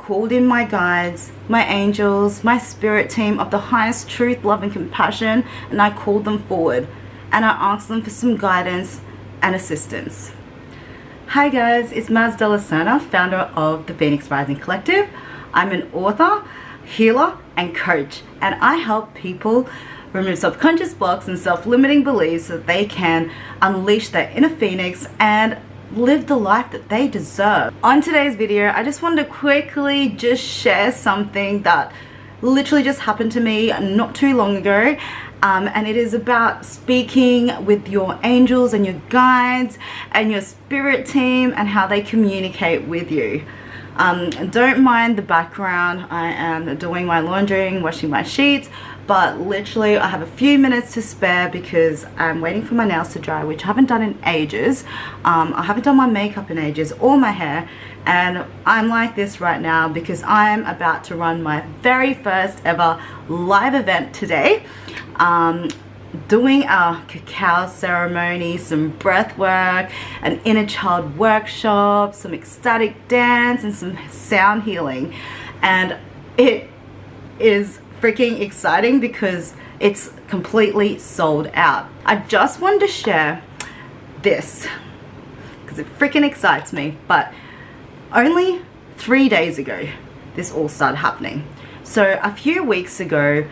called in my guides, my angels, my spirit team of the highest truth, love and compassion, and I called them forward and I asked them for some guidance and assistance. Hi guys, it's Maz Delasana, founder of the Phoenix Rising Collective. I'm an author, healer and coach, and I help people remove subconscious blocks and self-limiting beliefs so that they can unleash their inner phoenix and live the life that they deserve. On today's video, I just wanted to quickly just share something that literally just happened to me not too long ago. And it is about speaking with your angels and your guides and your spirit team and how they communicate with you. Don't mind the background. I am doing my laundry, washing my sheets, but literally I have a few minutes to spare because I'm waiting for my nails to dry, which I haven't done in ages. I haven't done my makeup in ages or my hair, and I'm like this right now because I'm about to run my very first ever live event today. Doing a cacao ceremony, some breath work, an inner child workshop, some ecstatic dance, and some sound healing. And it is freaking exciting because it's completely sold out. I just wanted to share this because it freaking excites me, but only 3 days ago this all started happening. So a few weeks ago,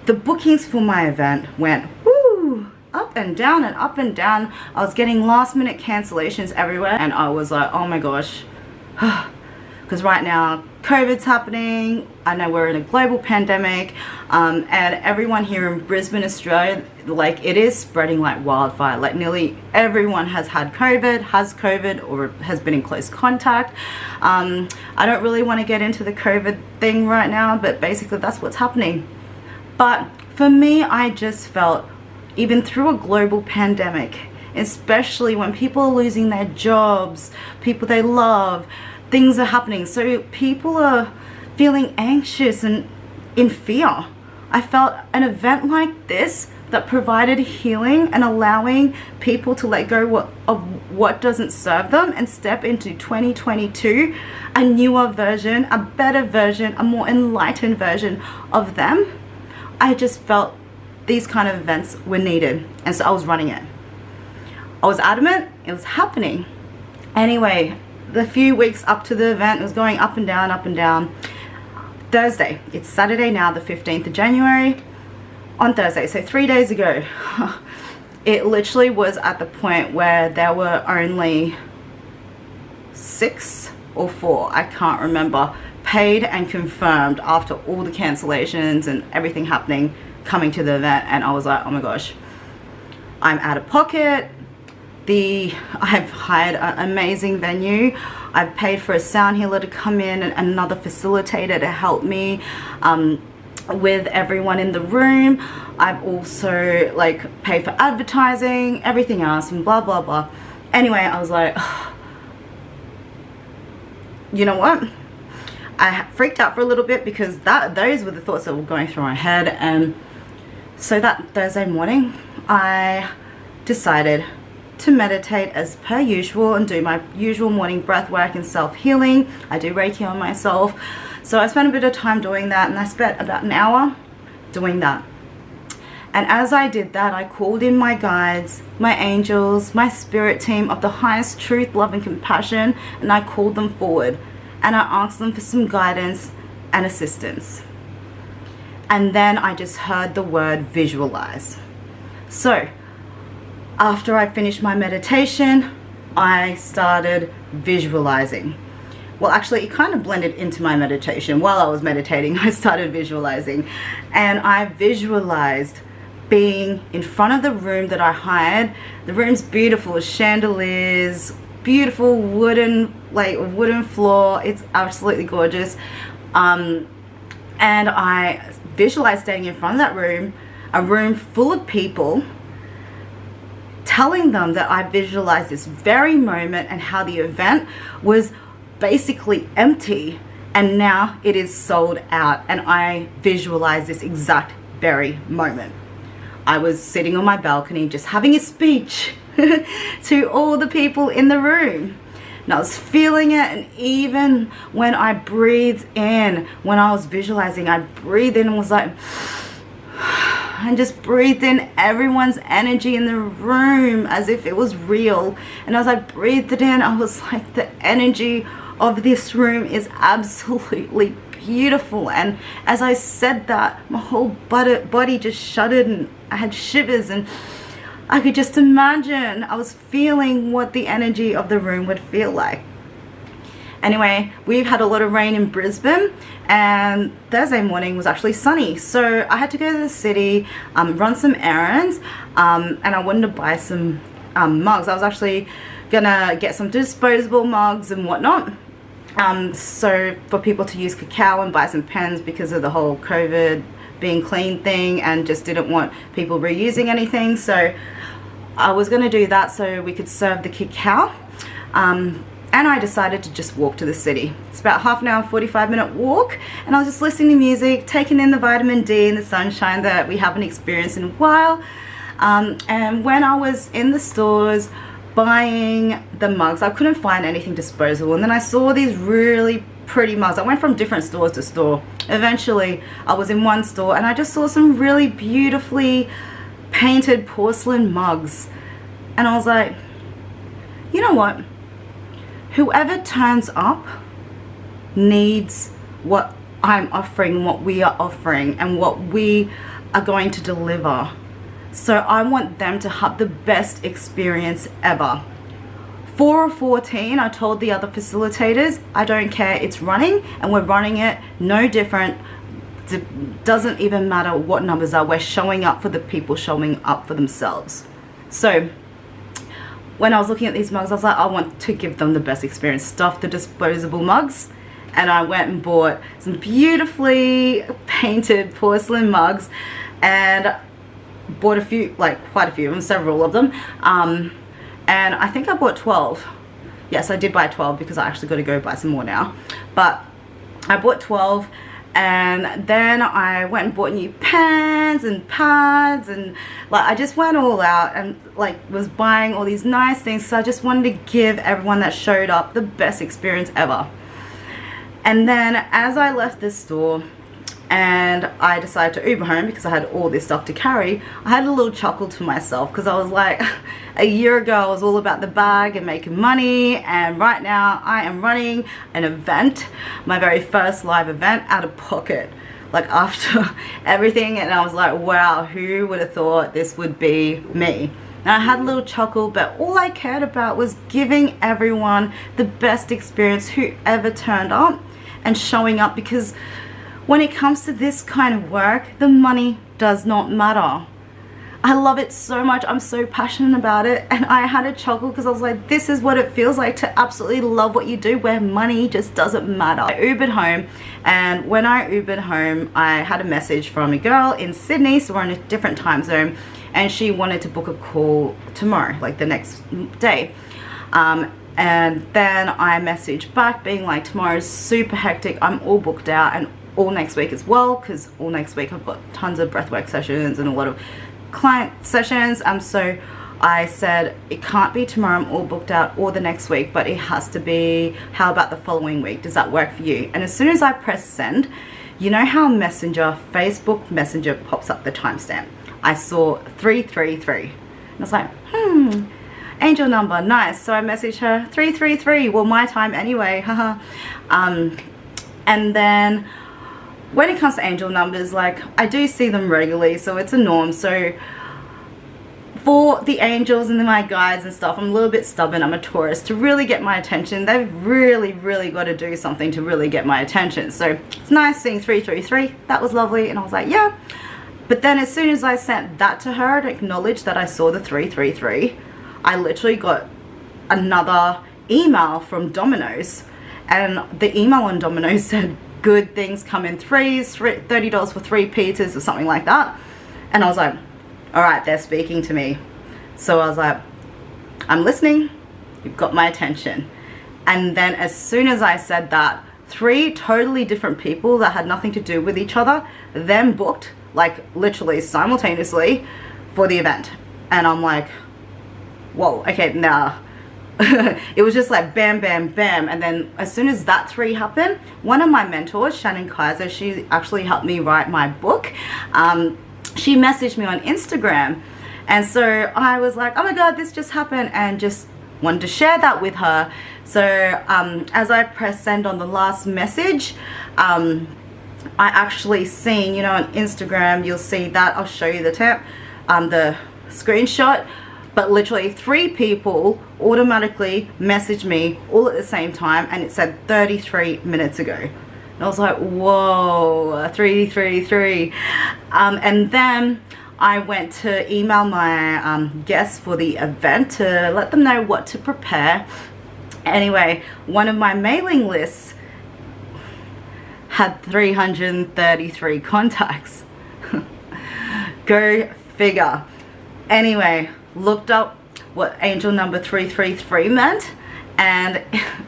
the bookings for my event went woo, up and down and up and down. I was getting last minute cancellations everywhere, and I was like, oh my gosh, because right now COVID's happening. I know we're in a global pandemic, and everyone here in Brisbane, Australia, like it is spreading like wildfire. Like nearly everyone has had COVID, has COVID, or has been in close contact. I don't really want to get into the COVID thing right now, but basically that's what's happening. But for me, I just felt, even through a global pandemic, especially when people are losing their jobs, people they love, things are happening. So people are feeling anxious and in fear. I felt an event like this that provided healing and allowing people to let go of what doesn't serve them and step into 2022, a newer version, a better version, a more enlightened version of them. I just felt these kind of events were needed, and so I was running it. I was adamant, it was happening. Anyway, the few weeks up to the event, it was going up and down, up and down. Thursday, it's Saturday now, the 15th of January. On Thursday, so 3 days ago, it literally was at the point where there were only 6 or 4, I can't remember, paid and confirmed after all the cancellations and everything happening coming to the event. And I was like, oh my gosh, I'm out of pocket. I've hired an amazing venue. I've paid for a sound healer to come in and another facilitator to help me with everyone in the room. I've also like paid for advertising, everything else, and blah blah blah. Anyway, I was like, you know what, I freaked out for a little bit because those were the thoughts that were going through my head. And so that Thursday morning, I decided to meditate as per usual and do my usual morning breath work and self-healing. I do Reiki on myself. So I spent a bit of time doing that, and I spent about an hour doing that. And as I did that, I called in my guides, my angels, my spirit team of the highest truth, love and compassion, and I called them forward. And I asked them for some guidance and assistance. And then I just heard the word visualize. So after I finished my meditation, I started visualizing. Well, actually, it kind of blended into my meditation. While I was meditating, I started visualizing. And I visualized being in front of the room that I hired. The room's beautiful, chandeliers, beautiful wooden floor. It's absolutely gorgeous. And I visualized staying in front of that room, a room full of people, telling them that I visualized this very moment and how the event was basically empty and now it is sold out. And I visualized this exact very moment. I was sitting on my balcony just having a speech to all the people in the room. and I was feeling it. And even when I breathed in, when I was visualizing, I breathed in and was like, and just breathed in everyone's energy in the room as if it was real. And as I breathed it in, I was like, the energy of this room is absolutely beautiful. And as I said that, my whole body just shuddered, and I had shivers, and I could just imagine, I was feeling what the energy of the room would feel like. Anyway, we've had a lot of rain in Brisbane, and Thursday morning was actually sunny. So I had to go to the city, run some errands, and I wanted to buy some mugs. I was actually gonna get some disposable mugs and whatnot. So for people to use cacao, and buy some pens because of the whole COVID being clean thing, and just didn't want people reusing anything. So I was gonna do that so we could serve the cacao. And I decided to just walk to the city. It's about half an hour, 45-minute walk, and I was just listening to music, taking in the vitamin D and the sunshine that we haven't experienced in a while. And when I was in the stores buying the mugs, I couldn't find anything disposable, and then I saw these really pretty mugs. I went from different stores to store. Eventually I was in one store and I just saw some really beautifully painted porcelain mugs, and I was like, you know what? Whoever turns up needs what I'm offering, what we are offering, and what we are going to deliver. So I want them to have the best experience ever. 4 or 14, I told the other facilitators, I don't care, it's running, and we're running it no different. It doesn't even matter what numbers are, we're showing up for the people showing up for themselves. So when I was looking at these mugs, I was like, I want to give them the best experience. Stuff the disposable mugs, and I went and bought some beautifully painted porcelain mugs, and bought a few, like quite a few of them, several of them, and I think I bought 12. Yes, I did buy 12 because I actually got to go buy some more now, but I bought 12. And then I went and bought new pens and pads, and like I just went all out and like was buying all these nice things. So I just wanted to give everyone that showed up the best experience ever. And then as I left this store and I decided to Uber home because I had all this stuff to carry, I had a little chuckle to myself, because I was like, a year ago I was all about the bag and making money, and right now I am running an event, my very first live event, out of pocket, like after everything. And I was like, wow, who would have thought this would be me? And I had a little chuckle, but all I cared about was giving everyone the best experience, whoever turned up, and showing up, because when it comes to this kind of work, the money does not matter. I love it so much. I'm so passionate about it, and I had a chuckle because I was like, this is what it feels like to absolutely love what you do, where money just doesn't matter. I Ubered home, and when I Ubered home, I had a message from a girl in Sydney, so we're in a different time zone, and she wanted to book a call tomorrow, like the next day. And then I messaged back being like, tomorrow's super hectic, I'm all booked out, and all next week as well, because all next week I've got tons of breathwork sessions and a lot of client sessions. So I said, it can't be tomorrow, I'm all booked out, or the next week, but it has to be, how about the following week? Does that work for you? And as soon as I press send, you know how Messenger, Facebook Messenger pops up the timestamp? I saw 333, and I was like, angel number, nice. So I messaged her, 333, well, my time anyway, haha. And then when it comes to angel numbers, like I do see them regularly, so it's a norm. So for the angels and my guides and stuff, I'm a little bit stubborn, I'm a Taurus, to really get my attention, they've really got to do something to really get my attention. So it's nice seeing 333, that was lovely, and I was like, yeah. But then as soon as I sent that to her and acknowledged that I saw the 333, I literally got another email from Domino's, and the email on Domino's said, good things come in threes, $30 for 3 pizzas or something like that. And I was like, all right, they're speaking to me. So I was like, I'm listening, you've got my attention. And then as soon as I said that, 3 totally different people that had nothing to do with each other then booked, like literally simultaneously, for the event. And I'm like, whoa, okay, now it was just like bam, bam, bam. And then as soon as that 3 happened, one of my mentors, Shannon Kaiser, she actually helped me write my book. She messaged me on Instagram. And so I was like, oh my God, this just happened, and just wanted to share that with her. So as I press send on the last message, I actually seen, you know, on Instagram, you'll see that. I'll show you the screenshot. But literally 3 people automatically messaged me all at the same time, and it said 33 minutes ago. And I was like, whoa, 333. And then I went to email my guests for the event to let them know what to prepare. Anyway, one of my mailing lists had 333 contacts. Go figure. Anyway, looked up what angel number 333 meant, and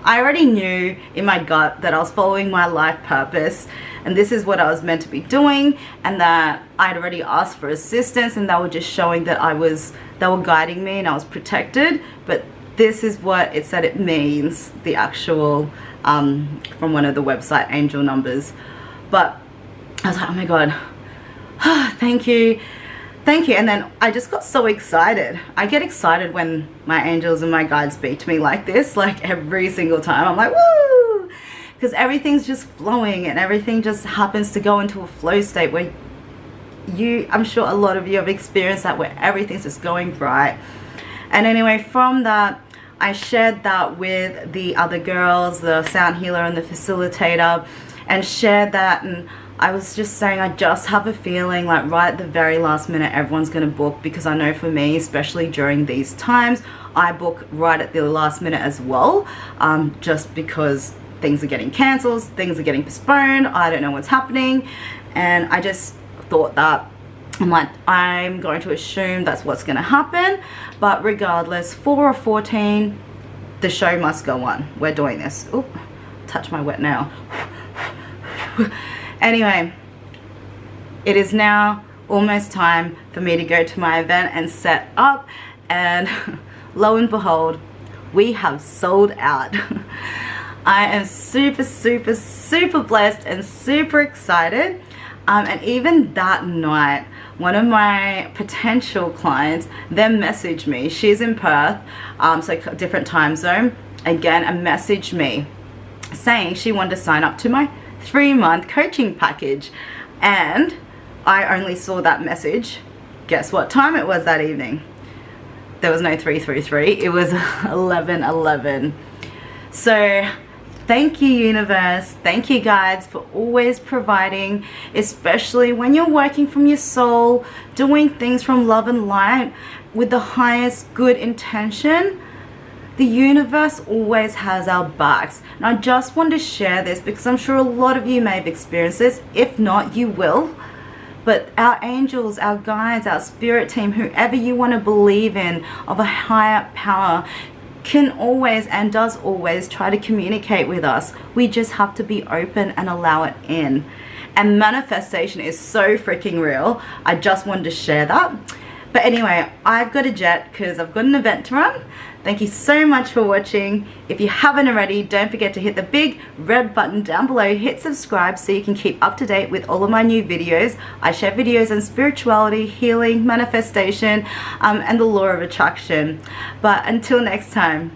I already knew in my gut that I was following my life purpose, and this is what I was meant to be doing, and that I'd already asked for assistance, and they were just showing that they were guiding me and I was protected. But this is what it said it means, the actual from one of the website angel numbers. But I was like, oh my God, thank you. And then I just got so excited. I get excited when my angels and my guides speak to me like this, like every single time. I'm like, woo! Because everything's just flowing, and everything just happens to go into a flow state where I'm sure a lot of you have experienced that, where everything's just going right. And anyway, from that, I shared that with the other girls, the sound healer and the facilitator, and shared that. And I was just saying, I just have a feeling like right at the very last minute everyone's going to book, because I know for me, especially during these times, I book right at the last minute as well, just because things are getting cancelled, things are getting postponed, I don't know what's happening. And I just thought that, I'm like, I'm going to assume that's what's going to happen. But regardless, 4 or 14, the show must go on. We're doing this. Oop, touch my wet nail. Anyway, it is now almost time for me to go to my event and set up, and lo and behold, we have sold out. I am super, super, super blessed and super excited. And even that night, one of my potential clients then messaged me. She's in Perth, so different time zone, again, and messaged me saying she wanted to sign up to my 3-month coaching package. And I only saw that message, guess what time it was that evening? There was no 333, it was 11:11. So thank you, universe. Thank you, guides, for always providing, especially when you're working from your soul, doing things from love and light with the highest good intention. The universe always has our backs. And I just want to share this because I'm sure a lot of you may have experienced this. If not, you will. But our angels, our guides, our spirit team, whoever you want to believe in, of a higher power, can always and does always try to communicate with us. We just have to be open and allow it in. And manifestation is so freaking real. I just wanted to share that. But anyway, I've got a jet because I've got an event to run. Thank you so much for watching. If you haven't already, don't forget to hit the big red button down below. Hit subscribe so you can keep up to date with all of my new videos. I share videos on spirituality, healing, manifestation, and the law of attraction. But until next time.